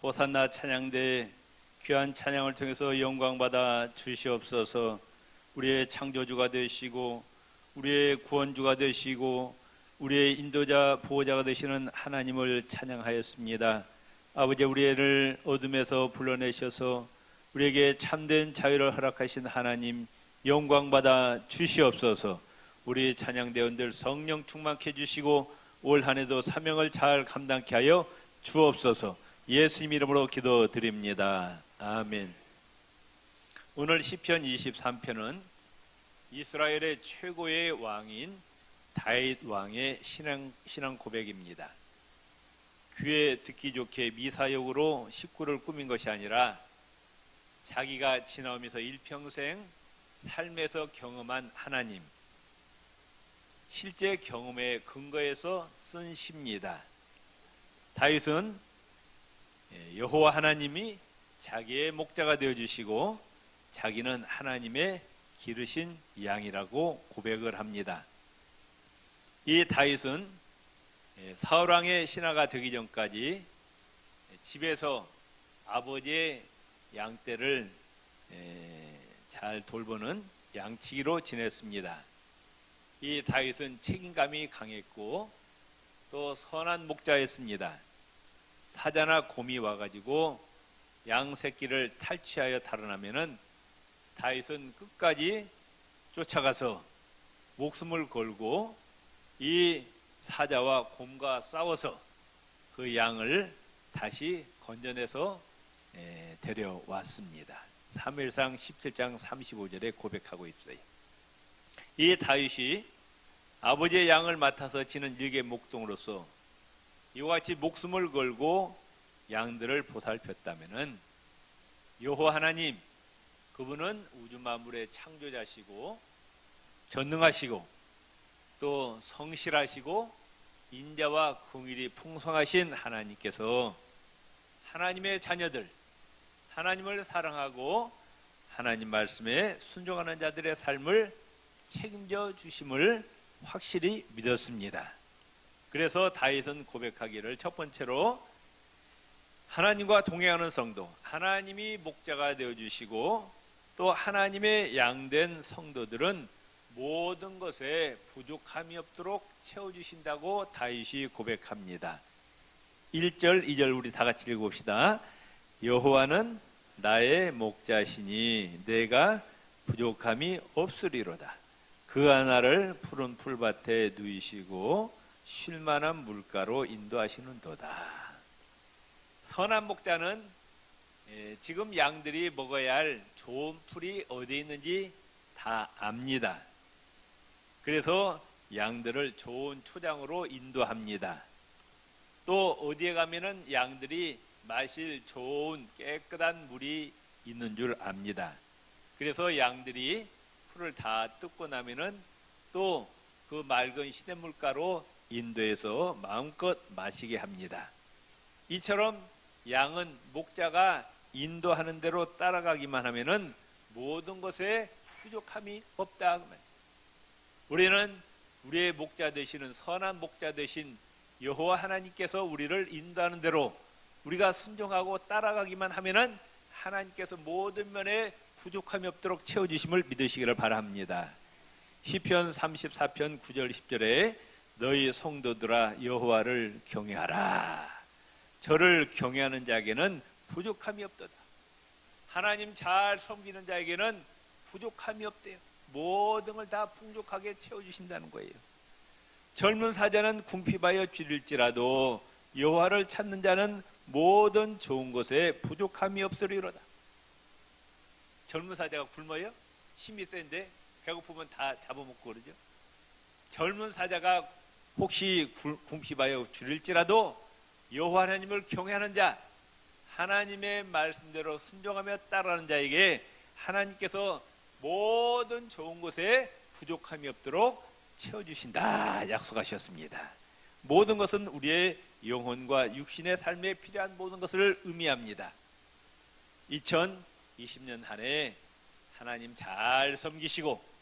호산나 찬양대 귀한 찬양을 통해서 영광받아 주시옵소서. 우리의 창조주가 되시고 우리의 구원주가 되시고 우리의 인도자 보호자가 되시는 하나님을 찬양하였습니다. 아버지, 우리를 어둠에서 불러내셔서 우리에게 참된 자유를 허락하신 하나님, 영광받아 주시옵소서. 우리 찬양대원들 성령 충만케 해주시고 올 한해도 사명을 잘 감당케 하여 주옵소서. 예수님 이름으로 기도드립니다. 아멘. 오늘 시편 23편은 이스라엘의 최고의 왕인 다윗 왕의 신앙 고백입니다. 귀에 듣기 좋게 미사역으로 식구를 꾸민 것이 아니라 자기가 지나오면서 일평생 삶에서 경험한 하나님, 실제 경험에 근거해서 쓴 시입니다. 다윗은 여호와 하나님이 자기의 목자가 되어주시고 자기는 하나님의 기르신 양이라고 고백을 합니다. 이 다윗은 사울왕의 신하가 되기 전까지 집에서 아버지의 양떼를 잘 돌보는 양치기로 지냈습니다. 이 다윗은 책임감이 강했고 또 선한 목자였습니다. 사자나 곰이 와가지고 양 새끼를 탈취하여 달아나면은 다윗은 끝까지 쫓아가서 목숨을 걸고 이 사자와 곰과 싸워서 그 양을 다시 건져내서 데려왔습니다. 사무엘상 17장 35절에 고백하고 있어요. 이 다윗이 아버지의 양을 맡아서 지는 일개 목동으로서 이와 같이 목숨을 걸고 양들을 보살폈다면은 여호와 하나님, 그분은 우주 만물의 창조자시고 전능하시고 또 성실하시고 인자와 긍휼이 풍성하신 하나님께서 하나님의 자녀들, 하나님을 사랑하고 하나님 말씀에 순종하는 자들의 삶을 책임져 주심을 확실히 믿었습니다. 그래서 다윗은 고백하기를 첫 번째로 하나님과 동행하는 성도, 하나님이 목자가 되어주시고 또 하나님의 양된 성도들은 모든 것에 부족함이 없도록 채워주신다고 다윗이 고백합니다. 1절, 2절 우리 다 같이 읽어봅시다. 여호와는 나의 목자시니 내가 부족함이 없으리로다. 그가 나를 푸른 풀밭에 누이시고 쉴만한 물가로 인도하시는도다. 선한 목자는 지금 양들이 먹어야 할 좋은 풀이 어디 있는지 다 압니다. 그래서 양들을 좋은 초장으로 인도합니다. 또 어디에 가면은 양들이 마실 좋은 깨끗한 물이 있는 줄 압니다. 그래서 양들이 풀을 다 뜯고 나면은 또 그 맑은 시냇물가로 인도해서 마음껏 마시게 합니다. 이처럼 양은 목자가 인도하는 대로 따라가기만 하면은 모든 것에 부족함이 없다. 우리는 우리의 목자 되시는 선한 목자 되신 여호와 하나님께서 우리를 인도하는 대로 우리가 순종하고 따라가기만 하면은 하나님께서 모든 면에 부족함이 없도록 채워주심을 믿으시기를 바랍니다. 시편 34편 9절 10절에 너희 성도들아 여호와를 경외하라. 저를 경외하는 자에게는 부족함이 없도다. 하나님 잘 섬기는 자에게는 부족함이 없대요. 모든 걸 다 풍족하게 채워주신다는 거예요. 젊은 사자는 궁핍하여 줄일지라도 여호와를 찾는 자는 모든 좋은 것에 부족함이 없으리로다. 젊은 사자가 굶어요? 힘이 센데 배고프면 다 잡아먹고 그러죠. 젊은 사자가 혹시 궁핍하여 줄일지라도 여호와 하나님을 경외하는 자, 하나님의 말씀대로 순종하며 따르는 자에게 하나님께서 모든 좋은 것에 부족함이 없도록 채워주신다 약속하셨습니다. 모든 것은 우리의 영혼과 육신의 삶에 필요한 모든 것을 의미합니다. 2020년 한 해 하나님 잘 섬기시고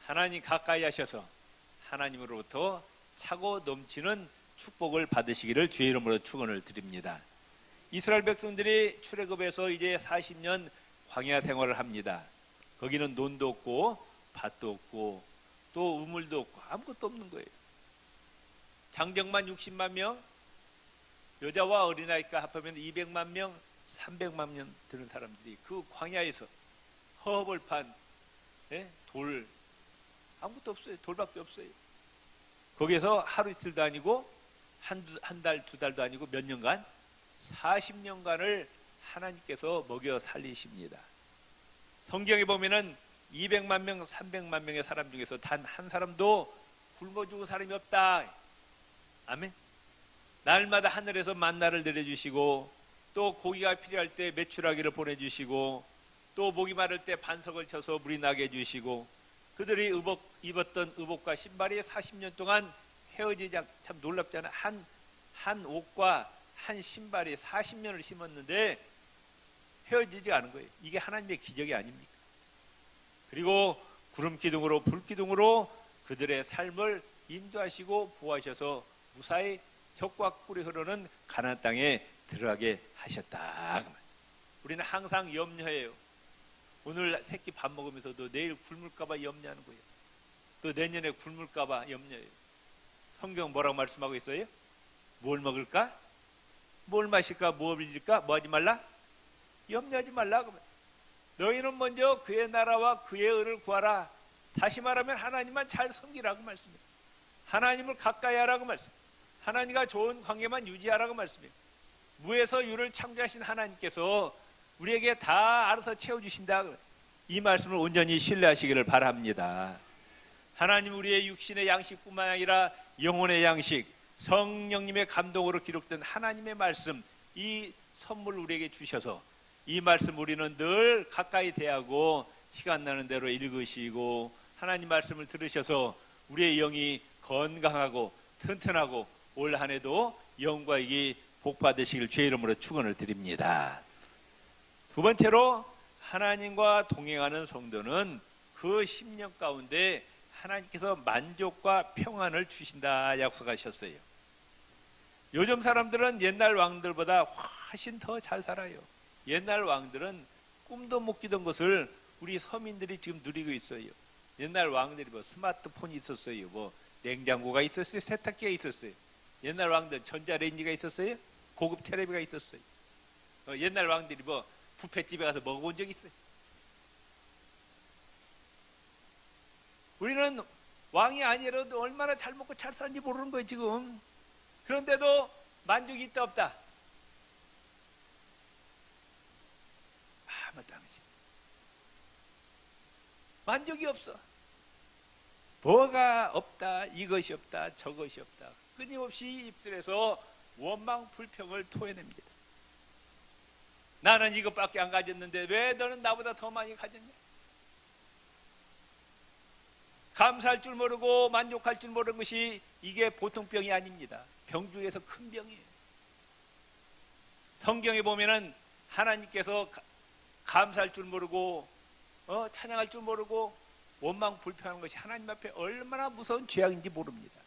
하나님 가까이 하셔서 하나님으로부터 차고 넘치는 축복을 받으시기를 주의 이름으로 축원을 드립니다. 이스라엘 백성들이 출애굽에서 이제 40년 광야 생활을 합니다. 거기는 논도 없고 밭도 없고 또 우물도 없고 아무것도 없는 거예요. 장정만 60만 명, 여자와 어린아이가 합하면 200만 명, 300만 명 되는 사람들이 그 광야에서 허허벌판, 돌 아무것도 없어요. 돌밖에 없어요. 거기에서 하루 이틀도 아니고 한 달, 두 달도 아니고 몇 년간 40년간을 하나님께서 먹여 살리십니다. 성경에 보면은 200만 명, 300만 명의 사람 중에서 단 한 사람도 굶어 죽은 사람이 없다. 아멘. 날마다 하늘에서 만나를 내려주시고 또 고기가 필요할 때 메추라기를 보내주시고 또 목이 마를 때 반석을 쳐서 물이 나게 해주시고 그들이 입었던 의복과 신발이 40년 동안 헤어지지 않고 참 놀랍잖아요. 한 옷과 한 신발이 40년을 심었는데 헤어지지 않은 거예요. 이게 하나님의 기적이 아닙니까? 그리고 구름 기둥으로 불 기둥으로 그들의 삶을 인도하시고 보호하셔서 무사히 젖과 꿀이 흐르는 가나안 땅에 들어가게 하셨다. 우리는 항상 염려해요. 오늘 새끼 밥 먹으면서도 내일 굶을까봐 염려하는 거예요. 또 내년에 굶을까봐 염려해요. 성경 뭐라고 말씀하고 있어요? 뭘 먹을까? 뭘 마실까? 뭘 빌릴까? 뭐 하지 말라? 염려하지 말라. 너희는 먼저 그의 나라와 그의 의를 구하라. 다시 말하면 하나님만 잘 섬기라고 말씀해요. 하나님을 가까이 하라고 말씀해요. 하나님과 좋은 관계만 유지하라고 말씀해요. 무에서 유를 창조하신 하나님께서 우리에게 다 알아서 채워주신다. 이 말씀을 온전히 신뢰하시기를 바랍니다. 하나님 우리의 육신의 양식뿐만 아니라 영혼의 양식, 성령님의 감동으로 기록된 하나님의 말씀, 이 선물을 우리에게 주셔서 이 말씀 우리는 늘 가까이 대하고 시간 나는 대로 읽으시고 하나님 말씀을 들으셔서 우리의 영이 건강하고 튼튼하고 올 한 해도 영과 이기 복 받으시길 주의 이름으로 축원을 드립니다. 두 번째로 하나님과 동행하는 성도는 그 10년 가운데 하나님께서 만족과 평안을 주신다 약속하셨어요. 요즘 사람들은 옛날 왕들보다 훨씬 더 잘 살아요. 옛날 왕들은 꿈도 못 꾸던 것을 우리 서민들이 지금 누리고 있어요. 옛날 왕들이 뭐 스마트폰이 있었어요. 뭐 냉장고가 있었어요. 세탁기가 있었어요. 옛날 왕들은 전자레인지가 있었어요. 고급 텔레비가 있었어요. 옛날 왕들이 뭐 뷔페집에 가서 먹어본 적 있어요. 우리는 왕이 아니라도 얼마나 잘 먹고 잘 사는지 모르는 거예요 지금. 그런데도 만족이 있다 없다? 아무것도 안 하지. 만족이 없어. 뭐가 없다, 이것이 없다, 저것이 없다. 끊임없이 입술에서 원망 불평을 토해냅니다. 나는 이것밖에 안 가졌는데 왜 너는 나보다 더 많이 가졌냐? 감사할 줄 모르고 만족할 줄 모르는 것이 이게 보통 병이 아닙니다. 병 중에서 큰 병이에요. 성경에 보면은 하나님께서 감사할 줄 모르고 찬양할 줄 모르고 원망 불평하는 것이 하나님 앞에 얼마나 무서운 죄악인지 모릅니다.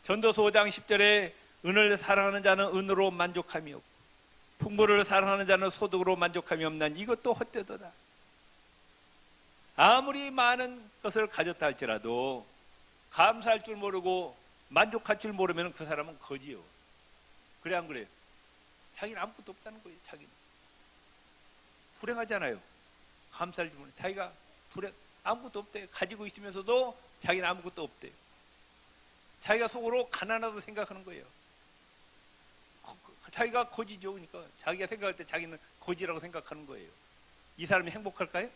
전도서 5장 10절에 은을 사랑하는 자는 은으로 만족함이 없고 풍부를 사랑하는 자는 소득으로 만족함이 없나니 이것도 헛되도다. 아무리 많은 것을 가졌다 할지라도 감사할 줄 모르고 만족할 줄 모르면 그 사람은 거지요. 그래 안 그래요? 자기는 아무것도 없다는 거예요. 자기는 불행하잖아요. 감사할 줄 모르고 자기가 아무것도 없대요. 가지고 있으면서도 자기는 아무것도 없대요. 자기가 속으로 가난하다고 생각하는 거예요. 자기가 거지죠. 그러니까 자기가 생각할 때 자기는 거지라고 생각하는 거예요. 이 사람이 행복할까요?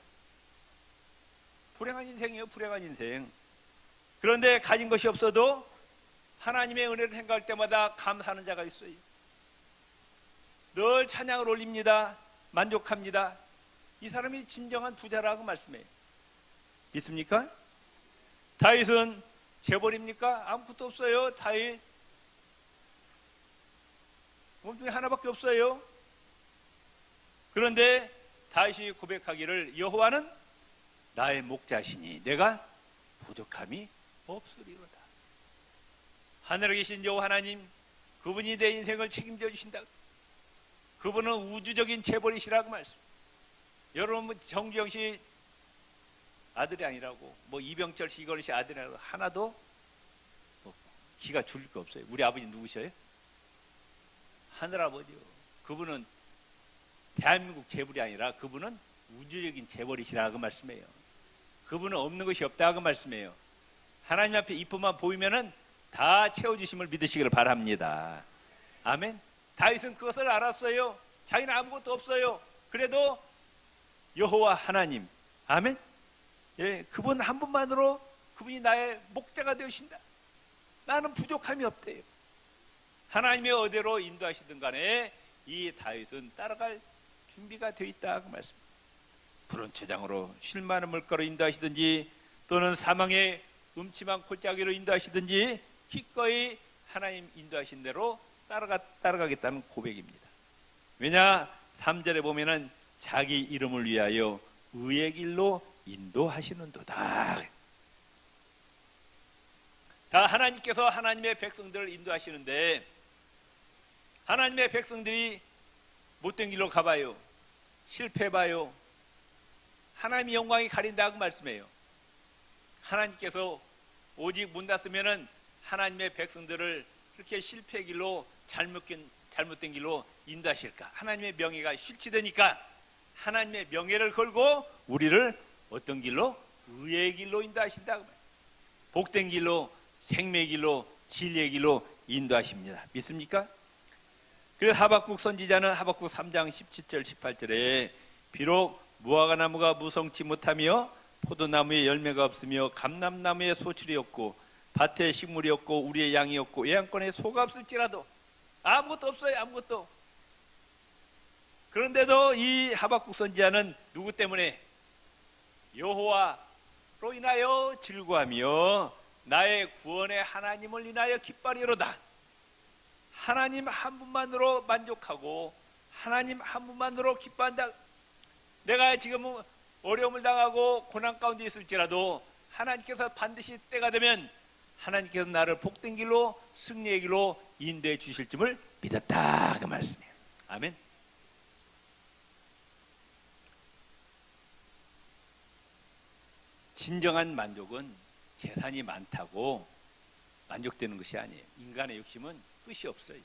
불행한 인생이에요. 불행한 인생. 그런데 가진 것이 없어도 하나님의 은혜를 생각할 때마다 감사하는 자가 있어요. 늘 찬양을 올립니다. 만족합니다. 이 사람이 진정한 부자라고 말씀해요. 믿습니까? 다윗은 재벌입니까? 아무것도 없어요. 다윗 몸뚱이 하나밖에 없어요. 그런데 다윗이 고백하기를 여호와는 나의 목자시니 내가 부족함이 없으리로다. 하늘에 계신 여호와 하나님, 그분이 내 인생을 책임져 주신다. 그분은 우주적인 재벌이시라고 말씀. 여러분 정주영 씨 아들이 아니라고, 뭐 이병철 씨 이건희 씨 아들이라고 하나도 뭐 기가 줄일 거 없어요. 우리 아버지 누구셔요? 하늘아버지요. 그분은 대한민국 재벌이 아니라 그분은 우주적인 재벌이시라고 말씀해요. 그분은 없는 것이 없다고 말씀해요. 하나님 앞에 이쁨만 보이면은 다 채워주심을 믿으시기를 바랍니다. 아멘. 다윗은 그것을 알았어요. 자기는 아무것도 없어요. 그래도 여호와 하나님, 아멘. 예, 그분 한 분만으로 그분이 나의 목자가 되신다. 나는 부족함이 없대요. 하나님의 어디로 인도하시든 간에 이 다윗은 따라갈 준비가 되어 있다고 말씀합니다. 푸른 초장으로 쉴 만한 물가로 인도하시든지 또는 사망의 음침한 골짜기로 인도하시든지 기꺼이 하나님 인도하신 대로 따라가겠다는 고백입니다. 왜냐 3절에 보면은 자기 이름을 위하여 의의 길로 인도하시는도다. 다 하나님께서 하나님의 백성들을 인도하시는데 하나님의 백성들이 못된 길로 가봐요. 실패해봐요. 하나님의 영광이 가린다고 말씀해요. 하나님께서 오직 문 닫으면은 하나님의 백성들을 그렇게 실패의 길로 잘못된 길로 인도하실까? 하나님의 명예가 실추되니까 하나님의 명예를 걸고 우리를 어떤 길로? 의의 길로 인도하신다고 말해요. 복된 길로, 생명의 길로, 진리의 길로 인도하십니다. 믿습니까? 그래서 하박국 선지자는 하박국 3장 17절 18절에 비록 무화과나무가 무성치 못하며 포도나무에 열매가 없으며 감람나무에 소출이 없고 밭에 식물이 없고 우리의 양이 없고 외양권에 소가 없을지라도 아무것도 없어요. 아무것도. 그런데도 이 하박국 선지자는 누구 때문에? 여호와로 인하여 즐거하며 나의 구원의 하나님을 인하여 기뻐하리로다. 하나님 한 분만으로 만족하고 하나님 한 분만으로 기뻐한다. 내가 지금 어려움을 당하고 고난 가운데 있을지라도 하나님께서 반드시 때가 되면 하나님께서 나를 복된 길로 승리의 길로 인도해 주실 줄을 믿었다 그 말씀이에요. 아멘. 진정한 만족은 재산이 많다고 만족되는 것이 아니에요. 인간의 욕심은 끝이 없어요.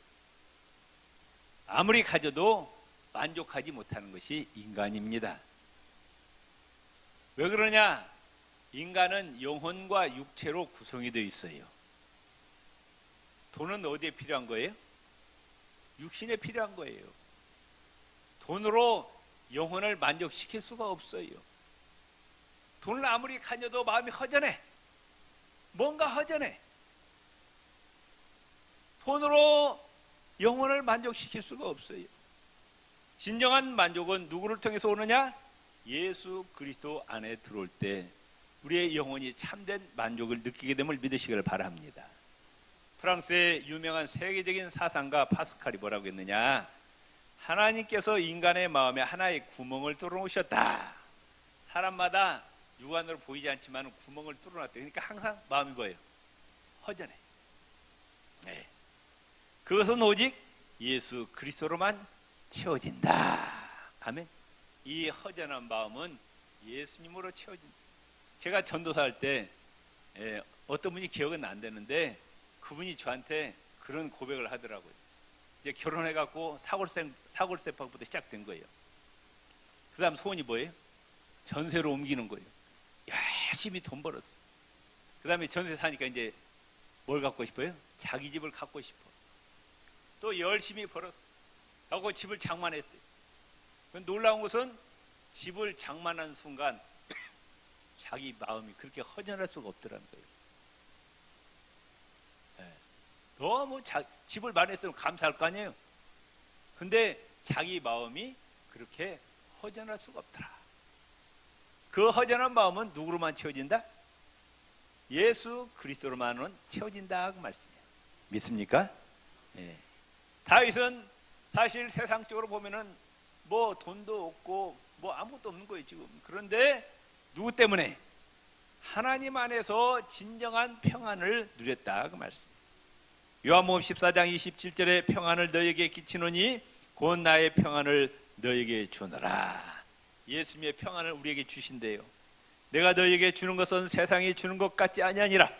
아무리 가져도 만족하지 못하는 것이 인간입니다. 왜 그러냐? 인간은 영혼과 육체로 구성이 되어 있어요. 돈은 어디에 필요한 거예요? 육신에 필요한 거예요. 돈으로 영혼을 만족시킬 수가 없어요. 돈을 아무리 가져도 마음이 허전해. 뭔가 허전해. 돈으로 영혼을 만족시킬 수가 없어요. 진정한 만족은 누구를 통해서 오느냐? 예수 그리스도 안에 들어올 때 우리의 영혼이 참된 만족을 느끼게 됨을 믿으시기를 바랍니다. 프랑스의 유명한 세계적인 사상가 파스칼이 뭐라고 했느냐? 하나님께서 인간의 마음에 하나의 구멍을 뚫어놓으셨다. 사람마다 육안으로 보이지 않지만 구멍을 뚫어놨다. 그러니까 항상 마음이 뭐예요? 허전해. 네. 그것은 오직 예수 그리스도로만 채워진다. 아멘. 이 허전한 마음은 예수님으로 채워진다. 제가 전도사 할 때 어떤 분이 기억은 안 되는데 그분이 저한테 그런 고백을 하더라고요. 이제 결혼해갖고 사골세팍부터 시작된 거예요. 그 다음 소원이 뭐예요? 전세로 옮기는 거예요. 열심히 돈 벌었어. 그 다음에 전세 사니까 이제 뭘 갖고 싶어요? 자기 집을 갖고 싶어. 또 열심히 벌었어. 하고 집을 장만했대요. 놀라운 것은 집을 장만한 순간 자기 마음이 그렇게 허전할 수가 없더라는 거예요. 네. 너무 집을 많이 했으면 감사할 거 아니에요. 근데 자기 마음이 그렇게 허전할 수가 없더라. 그 허전한 마음은 누구로만 채워진다? 예수 그리스도로만은 채워진다 그 말씀이에요. 믿습니까? 네. 다윗은 사실 세상적으로 보면은 뭐 돈도 없고 뭐 아무것도 없는 거예요 지금. 그런데 누구 때문에? 하나님 안에서 진정한 평안을 누렸다 그 말씀. 요한복음 14장 27절에 평안을 너에게 끼치노니 곧 나의 평안을 너에게 주노라. 예수님의 평안을 우리에게 주신대요. 내가 너에게 주는 것은 세상이 주는 것 같지 아니하니라.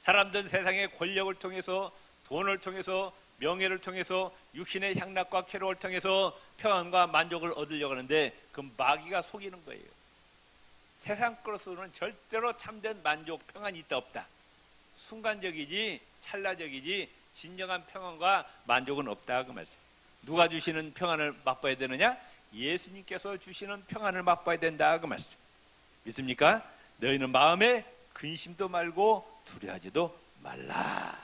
사람들은 세상의 권력을 통해서, 돈을 통해서, 명예를 통해서, 육신의 향락과 쾌락을 통해서 평안과 만족을 얻으려고 하는데 그 마귀가 속이는 거예요. 세상 것으로는 절대로 참된 만족, 평안이 있다 없다. 순간적이지 찰나적이지 진정한 평안과 만족은 없다 그 말씀. 누가 주시는 평안을 맛봐야 되느냐? 예수님께서 주시는 평안을 맛봐야 된다 그 말씀. 믿습니까? 너희는 마음에 근심도 말고 두려워하지도 말라.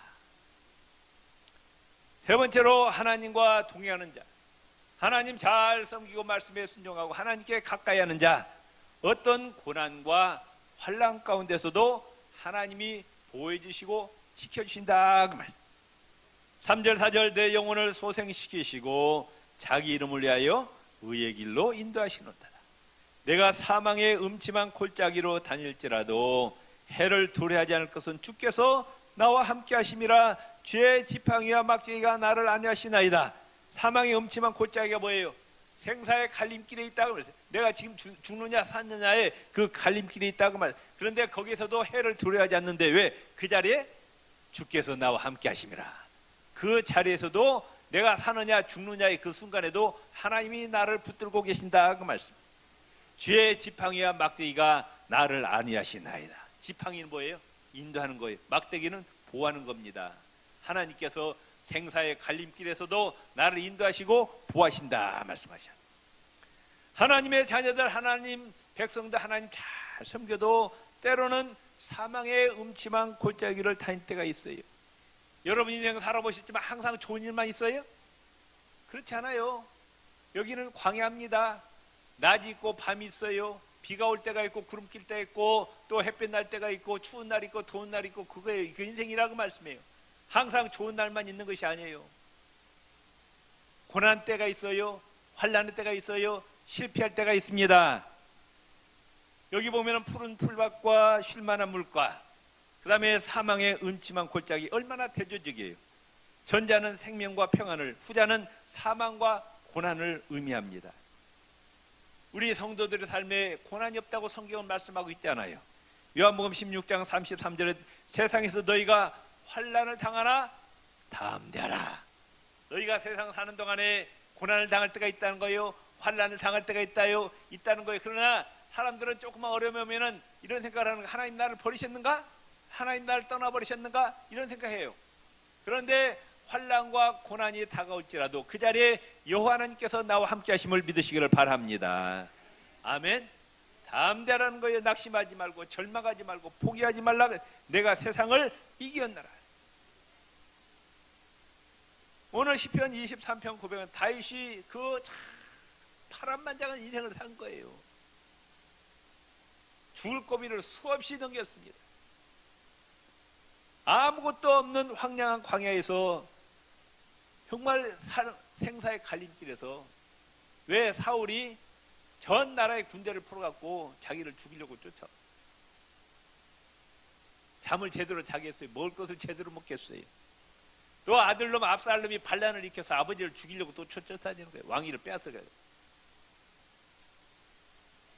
세 번째로 하나님과 동행하는 자, 하나님 잘 섬기고 말씀에 순종하고 하나님께 가까이 하는 자, 어떤 고난과 환난 가운데서도 하나님이 보호해주시고 지켜주신다 그 말. 3절 4절 내 영혼을 소생시키시고 자기 이름을 위하여 의의 길로 인도하시노다. 내가 사망의 음침한 골짜기로 다닐지라도 해를 두려워하지 않을 것은 주께서 나와 함께 하심이라. 죄의 지팡이와 막대기가 나를 안위하시나이다. 사망의 음침한 골짜기가 뭐예요? 생사의 갈림길에 있다고 말했어요. 내가 지금 죽느냐 사느냐의 그 갈림길에 있다고 말. 그런데 거기서도 해를 두려워하지 않는데 왜? 그 자리에 주께서 나와 함께 하심이라. 그 자리에서도 내가 사느냐 죽느냐의 그 순간에도 하나님이 나를 붙들고 계신다 그 말씀. 죄의 지팡이와 막대기가 나를 안위하시나이다. 지팡이는 뭐예요? 인도하는 거예요. 막대기는 보호하는 겁니다. 하나님께서 생사의 갈림길에서도 나를 인도하시고 보호하신다 말씀하셨어요. 하나님의 자녀들, 하나님 백성들 하나님 잘 섬겨도 때로는 사망의 음침한 골짜기를 다닐 때가 있어요. 여러분 인생 살아보셨지만 항상 좋은 일만 있어요? 그렇지 않아요. 여기는 광야입니다. 낮이 있고 밤이 있어요. 비가 올 때가 있고 구름 낄 때가 있고 또 햇빛 날 때가 있고 추운 날 있고 더운 날 있고 그거예요. 그 인생이라고 말씀해요. 항상 좋은 날만 있는 것이 아니에요. 고난 때가 있어요. 환난의 때가 있어요. 실패할 때가 있습니다. 여기 보면 푸른 풀밭과 쉴만한 물과 그 다음에 사망의 음침한 골짜기 얼마나 대조적이에요. 전자는 생명과 평안을, 후자는 사망과 고난을 의미합니다. 우리 성도들의 삶에 고난이 없다고 성경은 말씀하고 있잖아요. 요한복음 16장 33절에 세상에서 너희가 환난을 당하나 담대하라. 너희가 세상 사는 동안에 고난을 당할 때가 있다는 거예요. 환난을 당할 때가 있다는 거예요. 그러나 사람들은 조금만 어려움이 오면은 이런 생각을 하는 거예요. 하나님 나를 버리셨는가? 하나님 나를 떠나버리셨는가? 이런 생각해요. 그런데 환난과 고난이 다가올지라도 그 자리에 여호와 하나님께서 나와 함께 하심을 믿으시기를 바랍니다. 아멘. 담대라는 거예요. 낙심하지 말고 절망하지 말고 포기하지 말라. 내가 세상을 이겼노라. 오늘 시편 23편 900은 다윗이 그 파란만장한 인생을 산 거예요. 죽을 고비를 수없이 넘겼습니다. 아무것도 없는 황량한 광야에서 정말 생사의 갈림길에서 왜 사울이 전 나라의 군대를 풀어갖고 자기를 죽이려고 쫓아 잠을 제대로 자겠어요. 먹을 것을 제대로 먹겠어요. 또 아들놈 압살롬이 반란을 일으켜서 아버지를 죽이려고 또 쫓아다니는 거예요. 왕위를 빼앗아가요.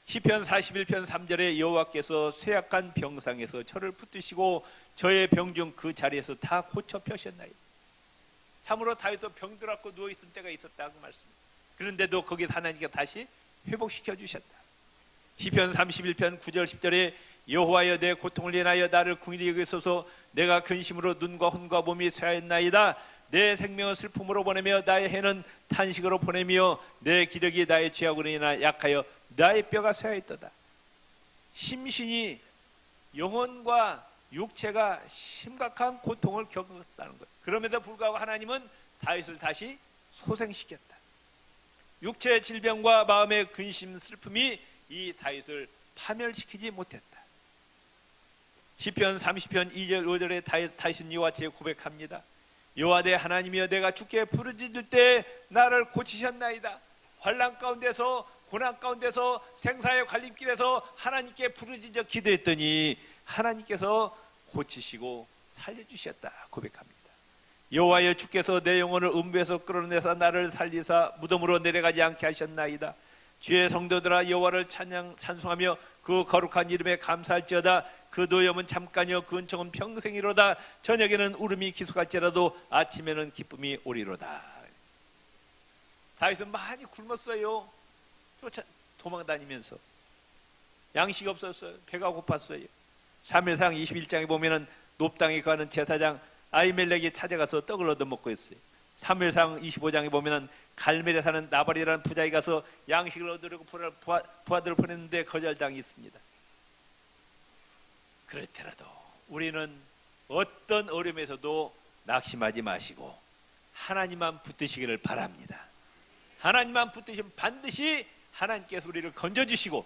시편 41편 3절에 여호와께서 쇠약한 병상에서 저를 붙드시고 저의 병중 그 자리에서 다 고쳐 펴셨나이다. 참으로 다윗도 병들었고 누워있을 때가 있었다고 말씀입니다. 그런데도 거기서 하나님께서 다시 회복시켜 주셨다. 시편 31편 9절 10절에 여호와여 내 고통을 인하여 나를 긍휼히 여기소서. 내가 근심으로 눈과 혼과 몸이 쇠하였나이다. 내 생명을 슬픔으로 보내며 나의 해는 탄식으로 보내며 내 기력이 나의 죄악으로 인하여 약하여 나의 뼈가 쇠하였도다. 심신이 영혼과 육체가 심각한 고통을 겪었다는 거예요. 그럼에도 불구하고 하나님은 다윗을 다시 소생시켰다. 육체의 질병과 마음의 근심 슬픔이 이 다윗을 파멸시키지 못했다. 시편 30편 2절 5절에 다윗은 이와 제 고백합니다. 여호와 내 하나님이여 내가 주께 부르짖을 때 나를 고치셨나이다. 환난 가운데서 고난 가운데서 생사의 갈림길에서 하나님께 부르짖어 기도했더니 하나님께서 고치시고 살려주셨다 고백합니다. 여호와여 주께서 내 영혼을 음부에서 끌어내사 나를 살리사 무덤으로 내려가지 않게 하셨나이다. 주의 성도들아 여호와를 찬송하며 그 거룩한 이름에 감사할지어다. 그 노염은 잠깐이요 그 은총은 평생이로다. 저녁에는 울음이 기속할지라도 아침에는 기쁨이 오리로다. 다윗은 많이 굶었어요. 도망다니면서 양식이 없었어요. 배가 고팠어요. 사무엘상 21장에 보면은 높당에 거하는 제사장 아히멜렉이 찾아가서 떡을 얻어먹고 있어요. 사무엘상 25장에 보면은 갈멜에 사는 나발이라는 부자에 가서 양식을 얻으려고 부하들을 보냈는데 거절당이 있습니다. 그렇더라도 우리는 어떤 어려움에서도 낙심하지 마시고 하나님만 붙드시기를 바랍니다. 하나님만 붙드시면 반드시 하나님께서 우리를 건져주시고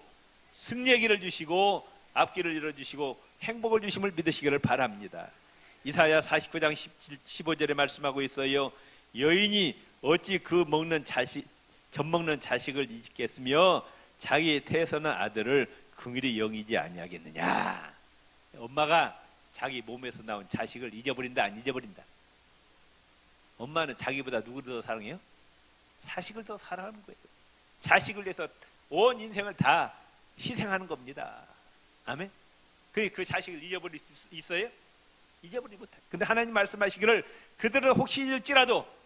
승리의 길을 주시고 앞길을 열어주시고 행복을 주심을 믿으시기를 바랍니다. 이사야 49장 15절에 말씀하고 있어요. 여인이 어찌 젖먹는 자식을 잊겠으며 자기 태에서는 아들을 긍휼히 여기지 아니하겠느냐. 엄마가 자기 몸에서 나온 자식을 잊어버린다 안 잊어버린다? 엄마는 자기보다 누구를 더 사랑해요? 자식을 더 사랑하는 거예요. 자식을 위해서 온 인생을 다 희생하는 겁니다. 아멘. 그 자식을 잊어버릴 수 있어요? 잊어버리지 못해. 근데 하나님 말씀하시기를 그들은 혹시 잊을지라도,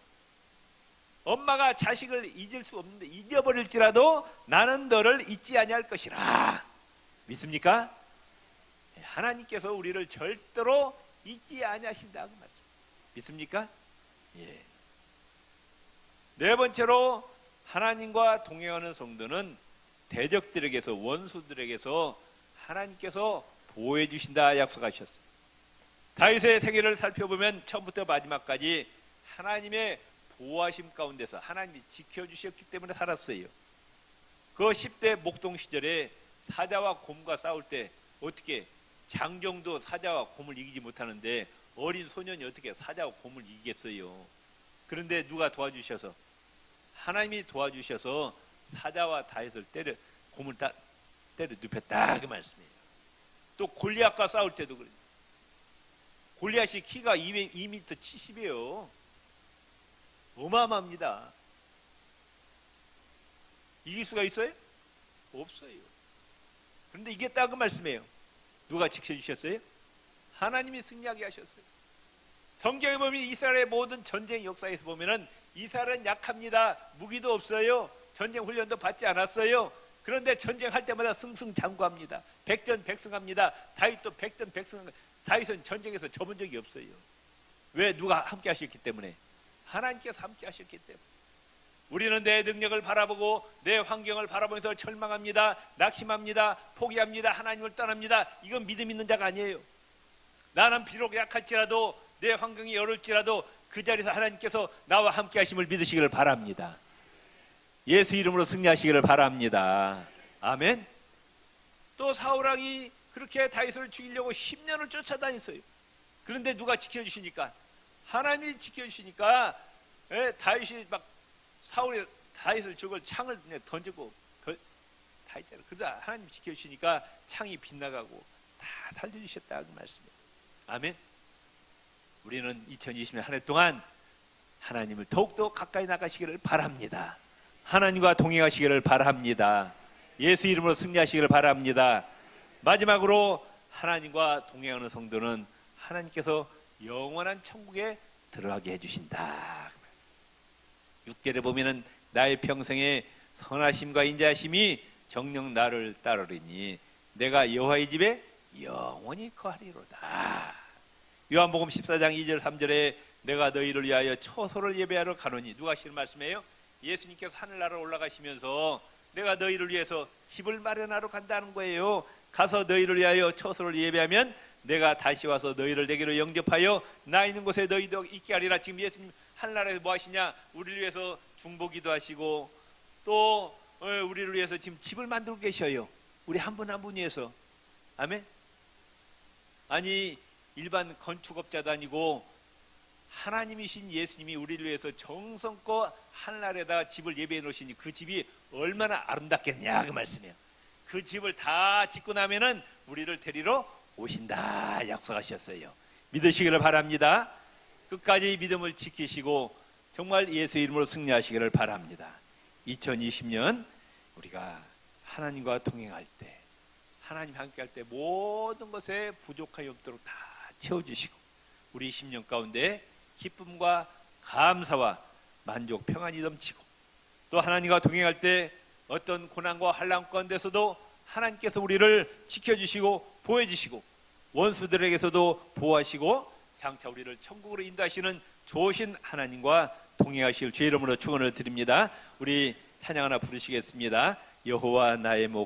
엄마가 자식을 잊을 수 없는데 잊어버릴지라도 나는 너를 잊지 아니할 것이라. 믿습니까? 하나님께서 우리를 절대로 잊지 아니하신다고 말씀. 믿습니까? 예. 네 번째로 하나님과 동행하는 성도는 대적들에게서, 원수들에게서 하나님께서 보호해 주신다 약속하셨어요. 다윗의 생애를 살펴보면 처음부터 마지막까지 하나님의 보호하심 가운데서 하나님이 지켜주셨기 때문에 살았어요. 그 10대 목동 시절에 사자와 곰과 싸울 때 어떻게 장정도 사자와 곰을 이기지 못하는데 어린 소년이 어떻게 사자와 곰을 이기겠어요? 그런데 누가 도와주셔서, 하나님이 도와주셔서 사자와 다윗을 곰을 때려 눕혔다 그 말씀이에요. 또 골리앗과 싸울 때도 그래요. 골리앗이 키가 2m 70이에요. 어마어마합니다. 이길 수가 있어요? 없어요. 그런데 이겼다 그 말씀이에요. 누가 지켜주셨어요? 하나님이 승리하게 하셨어요. 성경에 보면 이스라엘의 모든 전쟁 역사에서 보면은 이스라엘은 약합니다. 무기도 없어요. 전쟁 훈련도 받지 않았어요. 그런데 전쟁할 때마다 승승장구합니다. 백전백승합니다. 다윗도 백전백승. 다윗은 전쟁에서 져본 적이 없어요. 왜? 누가 함께 하셨기 때문에. 하나님께서 함께 하셨기 때문에. 우리는 내 능력을 바라보고 내 환경을 바라보면서 절망합니다. 낙심합니다. 포기합니다. 하나님을 떠납니다. 이건 믿음 있는 자가 아니에요. 나는 비록 약할지라도, 내 환경이 어려울지라도 그 자리에서 하나님께서 나와 함께 하심을 믿으시기를 바랍니다. 예수 이름으로 승리하시기를 바랍니다. 아멘. 또 사울왕이 그렇게 다윗을 죽이려고 10년을 쫓아다녔어요. 그런데 누가 지켜주시니까? 하나님이 지켜주시니까 다윗이 막 사울이 다윗을 죽을 창을 던지고 다윗대로. 그러다 하나님이 지켜주시니까 창이 빗나가고 다 살려주셨다 그 말씀이에요. 아멘. 우리는 2020년 한 해 동안 하나님을 더욱더 가까이 나가시기를 바랍니다. 하나님과 동행하시기를 바랍니다. 예수 이름으로 승리하시기를 바랍니다. 마지막으로 하나님과 동행하는 성도는 하나님께서 영원한 천국에 들어가게 해주신다. 6절에 보면은 나의 평생에 선하심과 인자하심이 정녕 나를 따르리니 내가 여호와의 집에 영원히 거하리로다. 요한복음 14장 2절 3절에 내가 너희를 위하여 처소를 예배하러 가노니. 누가 하시는 말씀이에요? 예수님께서 하늘나라로 올라가시면서 내가 너희를 위해서 집을 마련하러 간다는 거예요. 가서 너희를 위하여 처소를 예배하면 내가 다시 와서 너희를 내게로 영접하여 나 있는 곳에 너희도 있게 하리라. 지금 예수님 하늘나라에서 뭐 하시냐? 우리를 위해서 중보기도 하시고 또 우리를 위해서 지금 집을 만들고 계셔요. 우리 한 분 한 분 위해서. 아멘. 아니 일반 건축업자도 아니고 하나님이신 예수님이 우리를 위해서 정성껏 하늘나라에다가 집을 예배해 놓으시니 그 집이 얼마나 아름답겠냐 그 말씀이에요. 그 집을 다 짓고 나면은 우리를 데리러 오신다 약속하셨어요. 믿으시기를 바랍니다. 끝까지 믿음을 지키시고 정말 예수 이름으로 승리하시기를 바랍니다. 2020년 우리가 하나님과 동행할 때, 하나님 함께 할 때 모든 것에 부족함이 없도록 다 채워주시고 우리 10년 가운데 기쁨과 감사와 만족, 평안이 넘치고 또 하나님과 동행할 때 어떤 고난과 환난 가운데서도 하나님께서 우리를 지켜주시고 보호해주시고 원수들에게서도 보호하시고 장차 우리를 천국으로 인도하시는 좋으신 하나님과 동행하실 주의 이름으로 축원을 드립니다. 우리 찬양 하나 부르시겠습니다. 여호와 나의 목